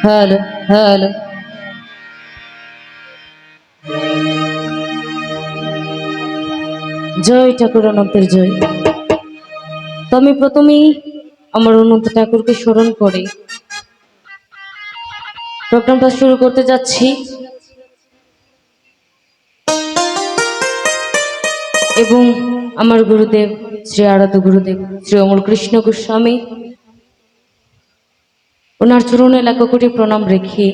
Hello hello. জয় ঠাকুর অনন্তের জয়। তো আমি প্রথমেই আমার অনন্ত ঠাকুরকে স্মরণ করে প্রোগ্রামটা শুরু করতে যাচ্ছি এবং আমার গুরুদেব শ্রী আরাধ্য গুরুদেব শ্রী অমর কৃষ্ণ গোস্বামী ওনার চরণে লাখ কোটি প্রণাম রেখে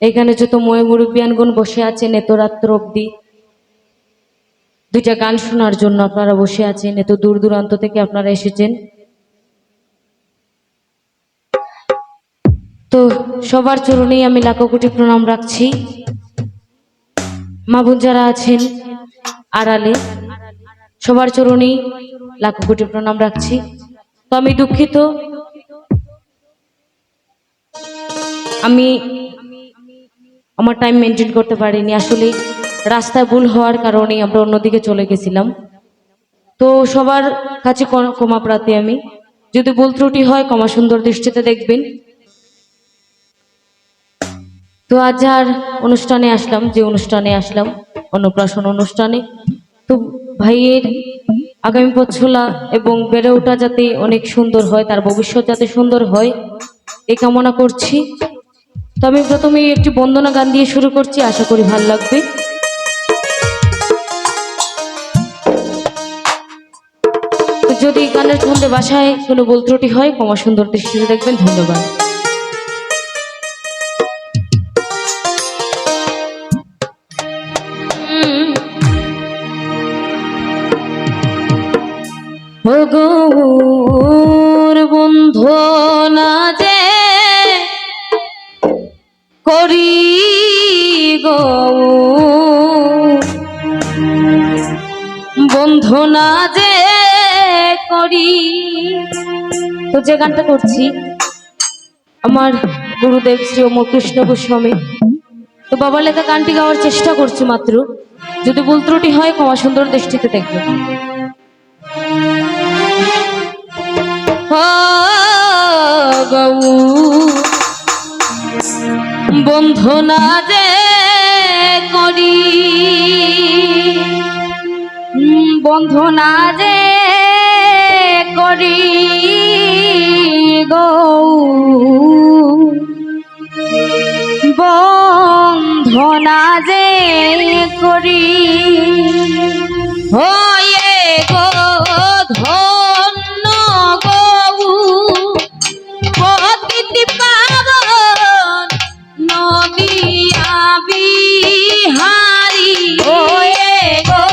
এখানে যত ময় মুরব্বিয়ানগণ বসে আছেন এত রাত্র অব্দি দুইটা গান শোনার জন্য আপনারা বসে আছেন, এত দূর দূরান্ত থেকে আপনারা এসেছেন। তো সবার চরণেই আমি লাখ কোটি প্রণাম রাখছি। মা বোন যারা আছেন আড়ালে সবার চরণেই লাখ কোটি প্রণাম রাখছি। তো আমি দুঃখিত, আমি আমার টাইম মেনটেন করতে পারিনি। আসলে রাস্তায় ভুল হওয়ার কারণে আমরা অন্যদিকে চলে গেছিলাম। তো সবার কাছে ক্ষমা প্রার্থী আমি, যদি ভুল ত্রুটি হয় ক্ষমা সুন্দর দৃষ্টিতে দেখবেন। তো আজ আর অনুষ্ঠানে আসলাম, যে অনুষ্ঠানে আসলাম অন্নপ্রাশন অনুষ্ঠানে, তো ভাইয়ের আগামী পথ চলা এবং বেড়ে ওঠা যাতে অনেক সুন্দর হয়, তার ভবিষ্যৎ যাতে সুন্দর হয় এই কামনা করছি। তো আমি প্রথমে একটি বন্দনা গান দিয়ে শুরু করছি, আশা করি ভালো লাগবে। তো যদি গানের ছন্দে বাসায় কোনো ভুল ত্রুটি হয় ক্ষমা সুন্দর দৃষ্টিতে দেখবেন। ধন্যবাদ। গৌর বন্ধু না যে করি গৌর বন্ধু না যে করি। তো যে গানটা করছি আমার গুরুদেব শ্রী অমর কৃষ্ণ গোস্বামী, তো বাবার লেখা গানটি গাওয়ার চেষ্টা করছি মাত্র, যদি ভুল ত্রুটি হয় ক্ষমা সুন্দর দৃষ্টিতে দেখবেন। বন্ধু না যে করি বন্ধু না যে করি গো বন্ধু না যে করি হয়ে গো ধন্য গৌ পতিতি পাবন নদিয়া বিহারি হয়ে গো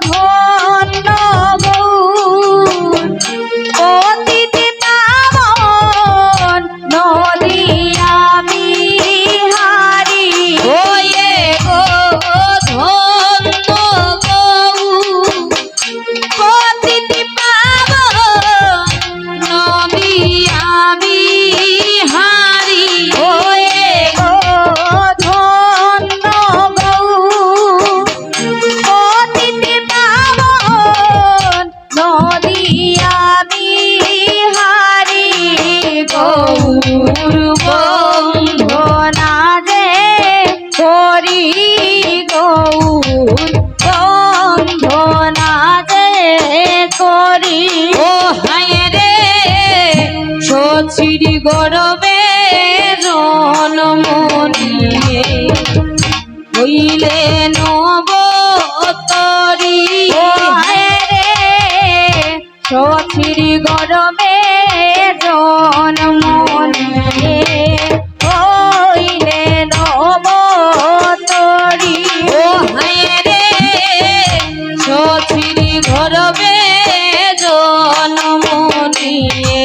ধন্য গৌ পতিতি পাবন নদিয়া বিহারি হয়ে গো ধন্য গৌ পতিতি পাবন নদিয়া বিহারি হয়ে গো ধন্য গৌ পতিতি পাবন নদিয়া বিহারি গৌর বন্ধু না যে করি গৌর বন্ধু না যে করি ও হায় রে সচির গরবে জনম নিয়ে হইলে নবতরি ও হায় রে সচির গরবে জনম নিয়ে হইলে নবতরি ও হায় রে সচির গরবে জনম নিয়ে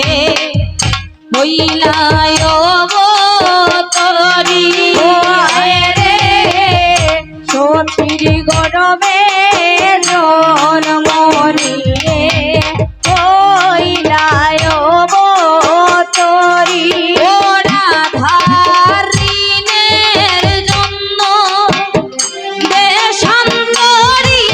হইলায় অবতরি ও হায় রে সচির গরবে জনম নিয়ে হইলায় অবতরি ও রাধার ঋণের জন্য দেশান্তরী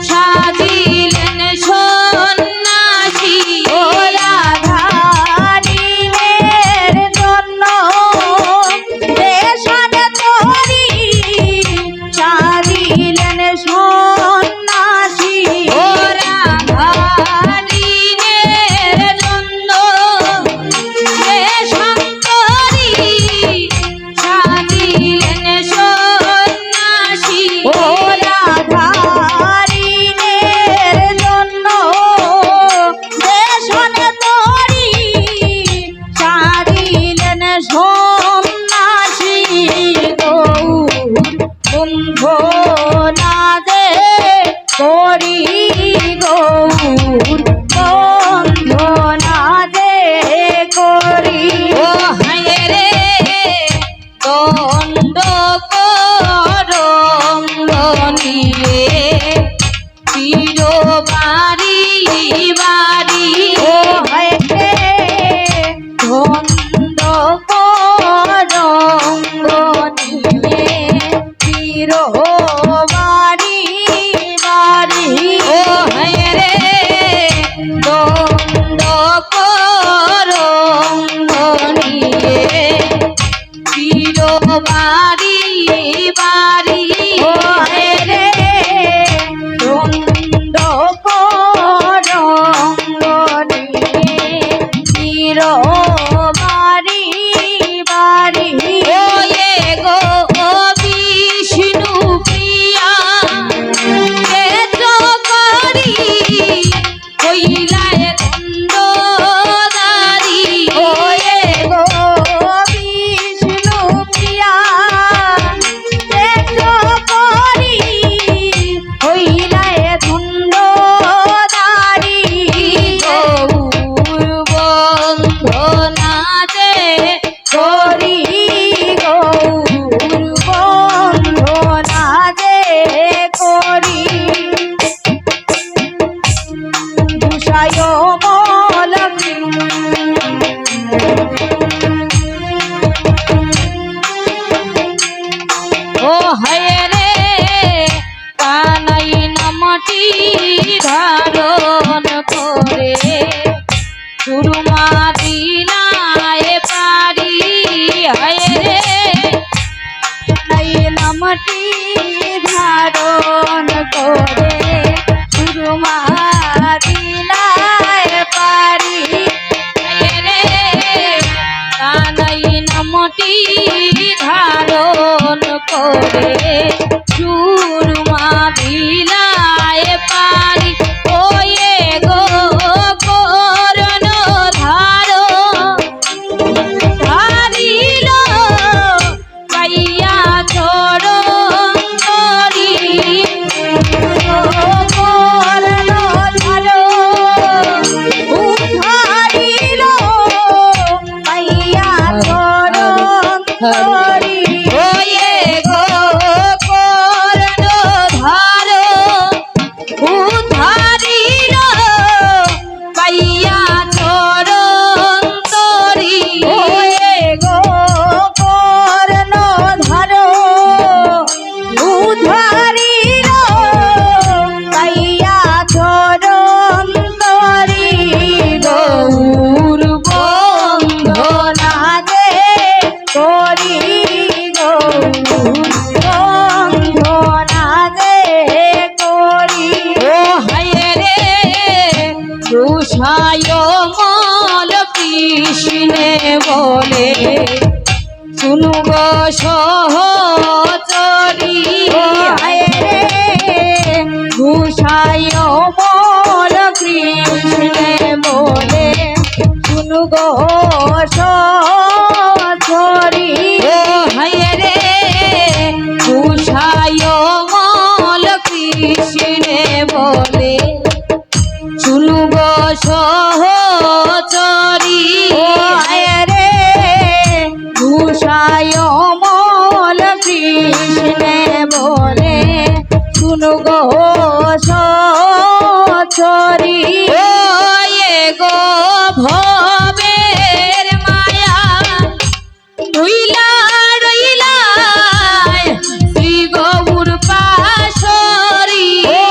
সাজিলেন সন্ন্যাসী ও রাধার ঋণের করি গৌর বন্দনা যে করি। ও হায় রে দণ্ড করঙ্গনিয়ে চির বাড়ি বাড়ি। ও হায় রে ধন্দ করঙ্গ নিয়ে চির বাড়ি বাড়ি। ও হায় রে দণ্ড করঙ্গনিয়ে চির বাড়ি বাড়ি। ও হায় রে ধন্দ করঙ্গ নিয়ে চির বাড়ি বাড়ি। ও এ গো বিষ্ণু প্রিয়া এ তো করি হইলায় দণ্ডদারি। ও এ গো বিষ্ণু প্রিয়া তেজ করি হইলায় ধুন্দদারি। গৌর বন্দনা যে করি গৌর বন্দনা যে করি। দুষায় মলকি ও হায় রে কানাই নামটি ধারণ করে সুরমা দিলায় পারি। হায় রে এই নামটি ধারণ করে সুরমা দিলায় পারি। হায় রে কানাই নামটি ধারণ করে সুরমা দিলায় পারি। ও এ গো করণ ধারো ধারিল পাইয়া চরণ করি। কর্ণ ধরো উদ্ধারিল পাইয়া চরণ করি। ও এ গো করণ ধারো উদ্ধারিল পাইয়া চরণ তরি। ও এ গো কর্ণ ধরো উদ্ধারিল পাইয়া চরণ তরি। গৌর বন্দনা যে করি গৌর বন্দনা যে করি। ও হায় রে দুষায় মল কৃষ্ণে বলে শুনু গো সহচরী। ও হায় রে ঘুষায় মল কৃষ্ণে বলে শুনু গো সহচরী। ও হায় রে দুষায় মল কৃষ্ণে বলে শুনু গো সহচরী। ও হায় রে ঘুষায় মল কৃষ্ণে বলে শুনু গো সহচরী। ও এ গো ভবের মায়া রইলা রইলা শ্রী গৌর পাশরি। ও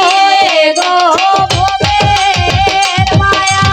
এ গো ভবের মায়া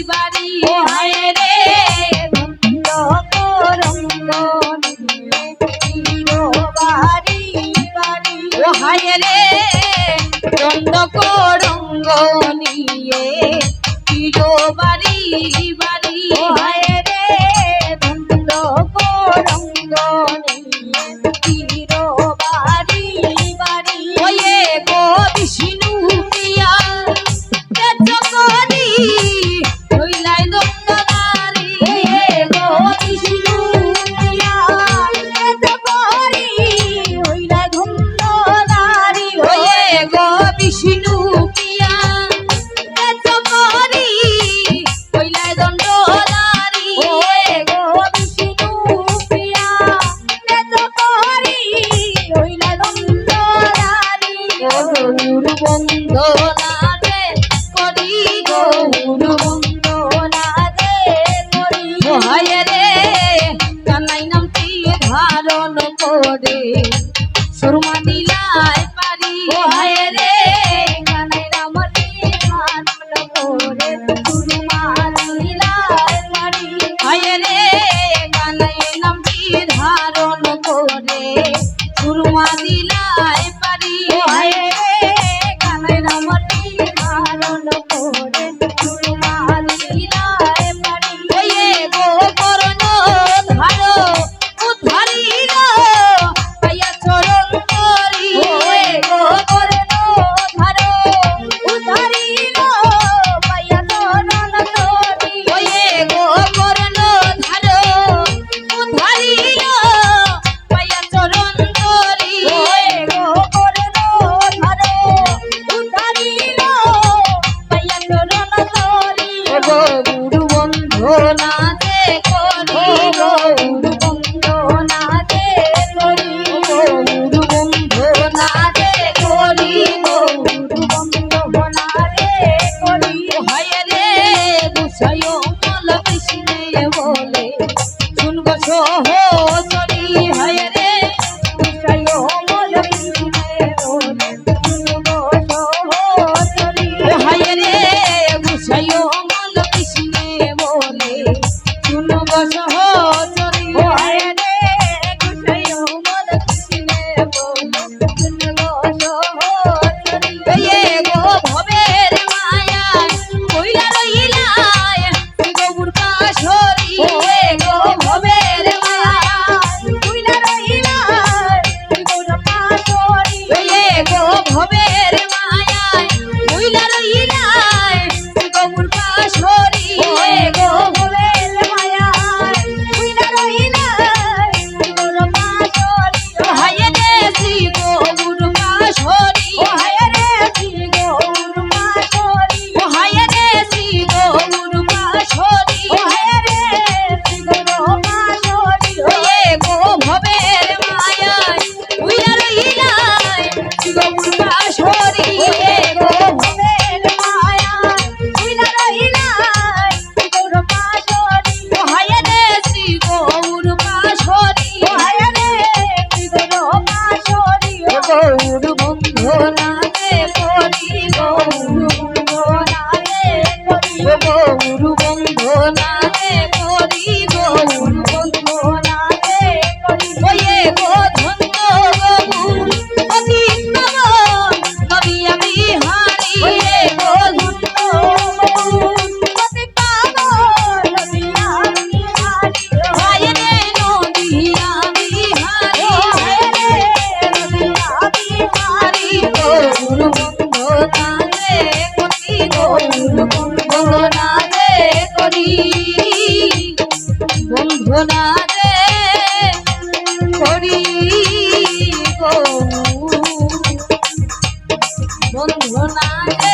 বাড়ি হায় রে ধন্য করঙ্গ নিয়ে বাড়ি বাড়ি ও হায় রে দণ্ড করঙ্গ নিয়ে বাড়ি বাড়ি ও হায় রে দণ্ড করঙ্গ নিয়ে বাড়ি বাড়ি ওয়ে গো বিষ্ণু প্রিয়া করি হইলাই দণ্ড নারী গো বিষ্ণু প্রিয়া করি হইলাই দণ্ড নারী ওয়ে গো বিষ্ণু প্রিয়া করি হইলাই দণ্ড নারী ওয়ে গো বিষ্ণু প্রিয়া করি হইলাই দণ্ড নারী গৌর বন্দনা রে করি গৌর বন্দনা রে করি হায় রে কানাই নামটি ধারণ করে সুরমা দিলাই পারি হায় রে কানাই নামটি ধারণ করে সুরমা দিলাই পারি হায় রে কানাই নামটি ধারণ করে সুরমা দিলাই পারি হায় রে কানাই নামটি ধারণ করে সুরমা দিলাই পারি ওয়ে গো করণ ধার উদ্ধারিল পাইয়া চরণ করি ওয়ে গো করণ ধার উদ্ধারিল পাইয়া চরণ করি ওয়ে গো করণ ধার উদ্ধারিল পাইয়া চরণ করি ওয়ে গো করণ ধার উদ্ধারিল পাইয়া চরণ করি গুরু বন্ধনা যে করি গুরু বন্ধনা যে করি গুরু বন্ধনা যে করি গুরু বন্ধনা যে করি হায় রে গুসায় মল কৃষ্ণে বলে শুনব সহচরি হায় রে গুসায় মল কৃষ্ণে বলে শুনব সহচরি হায় রে গুসায় মল কৃষ্ণে বলে শুনব সহচরি হায় রে গুসায় মল কৃষ্ণে বলে শুনব সহচরি এ গো ভবের মায়া কইলা রইলায় গৌর কাশরি এ গো ভবের মায়া কইলা রইলায় গৌর কাশরি এ গো ভবের মায়া কইলা রইলায় গৌর কাশরি এ গো ভবের মায়া কইলা রইলায় গৌর কাশরি হায় রে শ্রী গৌর কাশরি হায় রে শ্রী গৌর কাশরি হায় রে শ্রী গৌর কাশরি হায় রে শ্রী গৌর কাশরি ওয়ে গো ভবের মায়া কইলা রইলায় গৌর কাশরি এ গো ভবের মায়া কইলা রইলায় গৌর কাশরি হায় রে শ্রী গৌর কাশরি হায় রে শ্রী গৌর কাশরি গৌর বন্ধনা রে করি গৌর বন্ধনা রে করি গৌর বন্ধনা রে করি গৌর বন্ধনা রে করি ওয়ে গো ধন্য গৌর অতি পাবন কবি আমি হারি রে গো ধন্য গৌর অতি পাবন কবি আমি হারি হায় রে নদী আমি হারি হায় রে নদী আমি হারি গৌর বন্ধনা রে করি গৌর বন্ধনা রে করি বন্ধনা রে করি গৌর বন্ধনা রে